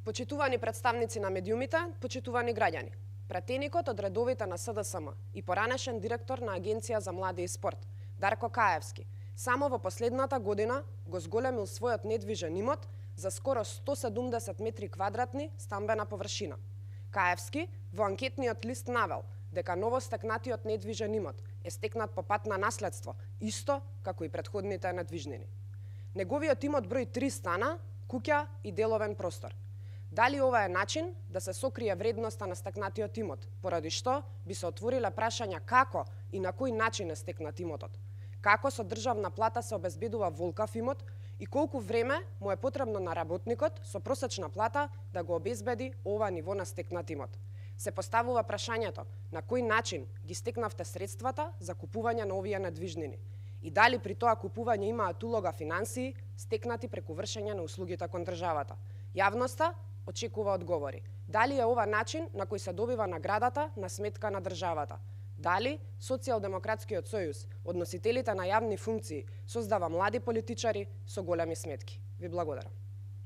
Почитувани представници на медиумите, почитувани граѓани. Пратеникот од редовите на СДСМ и поранешен директор на Агенција за млади и спорт, Дарко Каевски, само во последната година го зголемил својот недвижен имот за скоро 170 метри квадратни стамбена површина. Каевски во анкетниот лист навел дека новостекнатиот недвижен имот е стекнат по пат на наследство, исто како и претходните недвижнини. Неговиот имот брои 3 стана, куќа и деловен простор. Дали ова е начин да се сокрие вредноста на стекнатиот имот, поради што би се отвориле прашања како и на кој начин е стекнат имотот? Како со државна плата се обезбедува волкав имот и колку време му е потребно на работникот со просечна плата да го обезбеди ова ниво на стекнат имот? Се поставува прашањето на кој начин ги стекнавте средствата за купување на овие недвижнини и дали при тоа купување имаат улога финансии стекнати преку вршење на услугите кон државата. Јавноста очекува одговори. Дали е ова начин на кој се добива наградата на сметка на државата? Дали Социјалдемократскиот сојуз од носителите на јавни функции создава млади политичари со големи сметки? Ви благодарам.